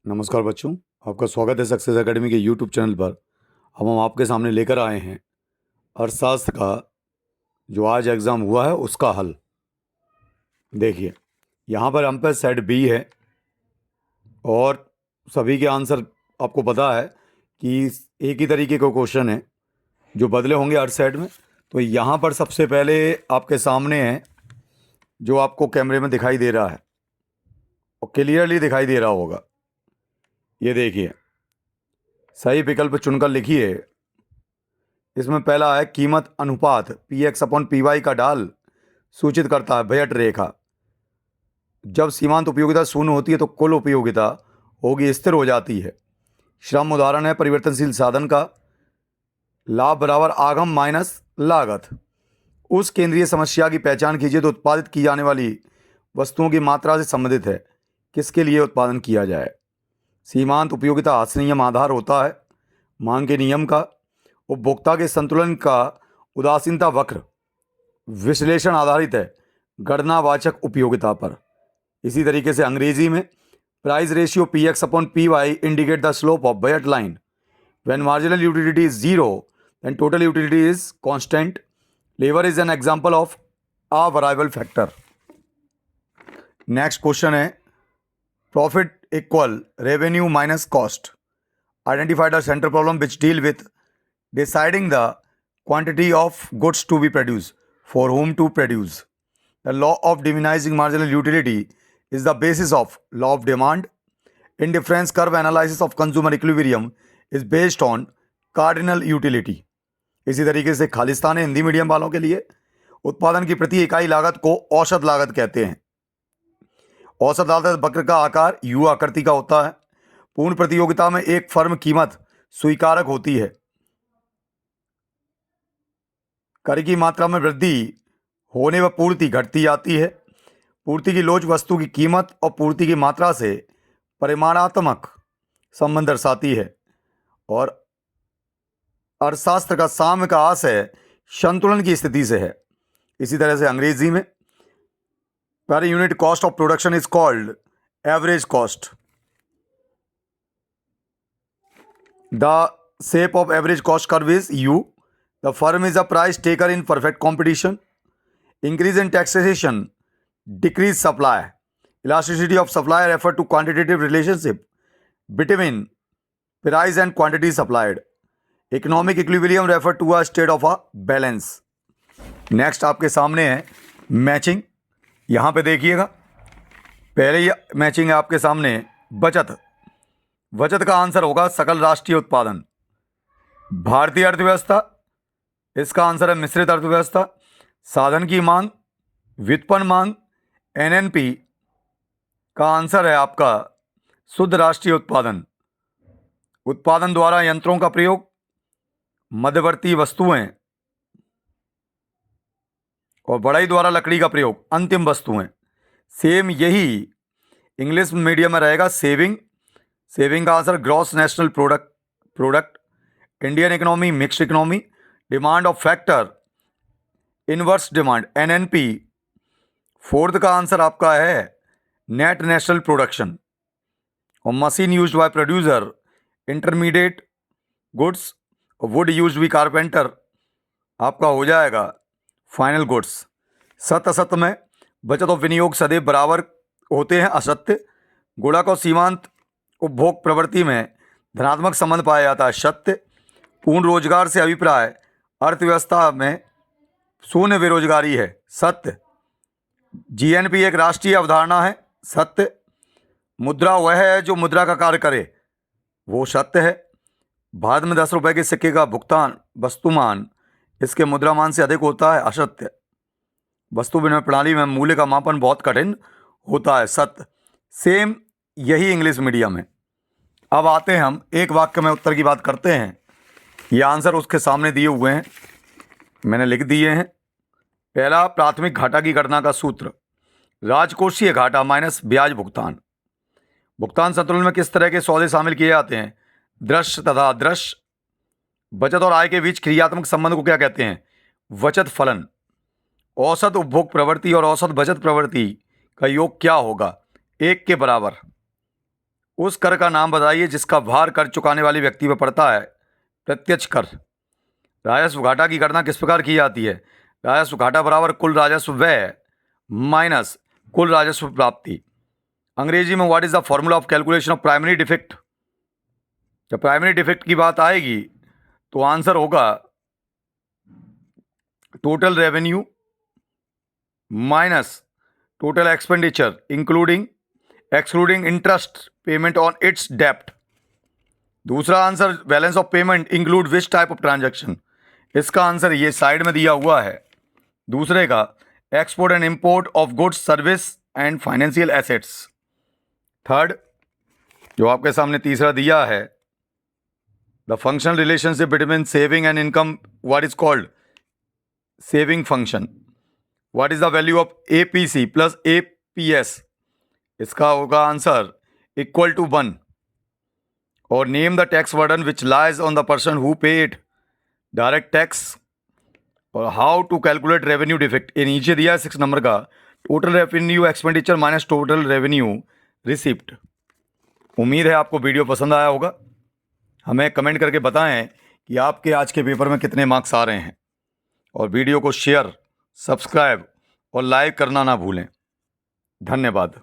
नमस्कार बच्चों, आपका स्वागत है सक्सेस एकेडमी के यूट्यूब चैनल पर। अब हम आपके सामने लेकर आए हैं अर्थशास्त्र का जो आज एग्ज़ाम हुआ है उसका हल। देखिए, यहाँ पर हम पे सेट बी है और सभी के आंसर आपको पता है कि एक ही तरीके का क्वेश्चन है जो बदले होंगे हर सेट में। तो यहाँ पर सबसे पहले आपके सामने है जो आपको कैमरे में दिखाई दे रहा है और क्लियरली दिखाई दे रहा होगा। ये देखिए, सही विकल्प चुनकर लिखिए। इसमें पहला है कीमत अनुपात Px/Py का ढाल सूचित करता है बजट रेखा। जब सीमांत उपयोगिता शून्य होती है तो कुल उपयोगिता होगी स्थिर हो जाती है। श्रम उदाहरण है परिवर्तनशील साधन का। लाभ बराबर आगम माइनस लागत। उस केंद्रीय समस्या की पहचान कीजिए तो उत्पादित की जाने वाली वस्तुओं की मात्रा से संबंधित है। किसके लिए उत्पादन किया जाए। सीमांत उपयोगिता आसनियम आधार होता है मांग के नियम का। उपभोक्ता के संतुलन का उदासीनता वक्र विश्लेषण आधारित है गणनावाचक उपयोगिता पर। इसी तरीके से अंग्रेजी में price ratio Px/Py indicate the slope of budget line. When marginal utility is zero and total utility is constant. Labour is an example of a variable factor. Next question है profit equal revenue minus cost. Identify the central problem which deal with deciding the quantity of goods to be produced, for whom to produce. The law of diminishing marginal utility is the basis of law of demand. Indifference curve analysis of consumer equilibrium is based on cardinal utility. इसी तरीके से खालिस्तान है Hindi medium वालों के लिए। उत्पादन की प्रति इकाई लागत को औसत लागत कहते हैं। औसत लागत वक्र का आकार यू आकृति का होता है। पूर्ण प्रतियोगिता में एक फर्म कीमत स्वीकारक होती है। कर की मात्रा में वृद्धि होने व पूर्ति घटती जाती है। पूर्ति की लोच वस्तु की कीमत और पूर्ति की मात्रा से परिमाणात्मक संबंध दर्शाती है। और अर्थशास्त्र का साम्य का आशय संतुलन की स्थिति से है। इसी तरह से अंग्रेजी में per unit cost of production is called average cost. The shape of average cost curve is you. The firm is a price taker in perfect competition. Increase in taxation, decrease supply. Elasticity of supply refer to quantitative relationship between price and quantity supplied. Economic equilibrium refer to a state of a balance. Next आपके सामने है matching. यहाँ पे देखिएगा, पहले ये matching है आपके सामने बचत। बचत का आंसर होगा सकल राष्ट्रीय उत्पादन। भारतीय अर्थव्यवस्था, इसका आंसर है मिश्रित अर्थव्यवस्था। साधन की मांग, व्युत्पन्न मांग, एनएनपी का आंसर है आपका शुद्ध राष्ट्रीय उत्पादन। उत्पादन द्वारा यंत्रों का प्रयोग, मध्यवर्ती वस्तुएं और बढ़ई द्वारा लकड़ी का प्रयोग, अंतिम वस्तुएं। सेम यही इंग्लिश मीडियम में रहेगा सेविंग। सेविंग का answer gross national product. Indian economy mixed economy. Demand of factor inverse demand NNP. Fourth का आंसर आपका है नेट नेशनल प्रोडक्शन। और machine used by producer intermediate goods. Would used by carpenter आपका हो जाएगा final goods. सत्य असत्य में बचत और विनियोग सदैव बराबर होते हैं। असत्य गुणक और सीमांत उपभोग प्रवृत्ति में धनात्मक संबंध पाया जाता है। सत्य पूर्ण रोजगार से अभिप्राय अर्थव्यवस्था में शून्य बेरोजगारी है। सत्य जीएनपी एक राष्ट्रीय अवधारणा है। सत्य मुद्रा वह है जो मुद्रा का कार्य करे, वो सत्य है। भारत में 10 रुपए के सिक्के का भुगतान वस्तुमान इसके मुद्रामान से अधिक होता है। असत्य वस्तु विनिमय प्रणाली में मूल्य का मापन बहुत कठिन होता है। सत्य सेम यही इंग्लिश मीडियम है। अब आते हैं हम एक वाक्य में उत्तर की बात करते हैं। ये आंसर उसके सामने दिए हुए हैं, मैंने लिख दिए हैं। पहला प्राथमिक घाटा की गणना का सूत्र, राजकोषीय घाटा माइनस ब्याज भुगतान। भुगतान संतुलन में किस तरह के सौदे शामिल किए जाते हैं, दृश्य तथा अदृश्य। बचत और आय के बीच क्रियात्मक संबंध को क्या कहते हैं, बचत फलन। औसत उपभोग प्रवृत्ति और औसत बचत प्रवृत्ति का योग क्या होगा, 1 के बराबर। उस कर का नाम बताइए जिसका भार कर चुकाने वाले व्यक्ति पर पड़ता है। प्रत्यक्ष कर। राजस्व घाटा की गणना किस प्रकार की जाती है? राजस्व घाटा बराबर कुल राजस्व व्यय माइनस कुल राजस्व प्राप्ति। अंग्रेजी में what is the formula of calculation of primary defect? जब प्राइमरी डिफेक्ट की बात आएगी तो आंसर होगा total revenue minus total expenditure including excluding interest payment on its डेप्ट। दूसरा answer balance of payment include which type of transaction? इसका answer ये साइड में दिया हुआ है दूसरे का, export and import of goods service and financial assets. Third जो आपके सामने तीसरा दिया है, the functional relationship between saving and income what is called saving function. What is the value of APC plus APS? इसका होगा आंसर इक्वल टू 1। और name the tax burden which lies on the person who pay it, direct tax. और how to calculate revenue defect, ये नीचे दिया है 6 number का, total revenue expenditure minus total revenue receipt. उम्मीद है आपको वीडियो पसंद आया होगा। हमें कमेंट करके बताएं कि आपके आज के पेपर में कितने मार्क्स आ रहे हैं, और वीडियो को शेयर, सब्सक्राइब और लाइक करना ना भूलें। धन्यवाद।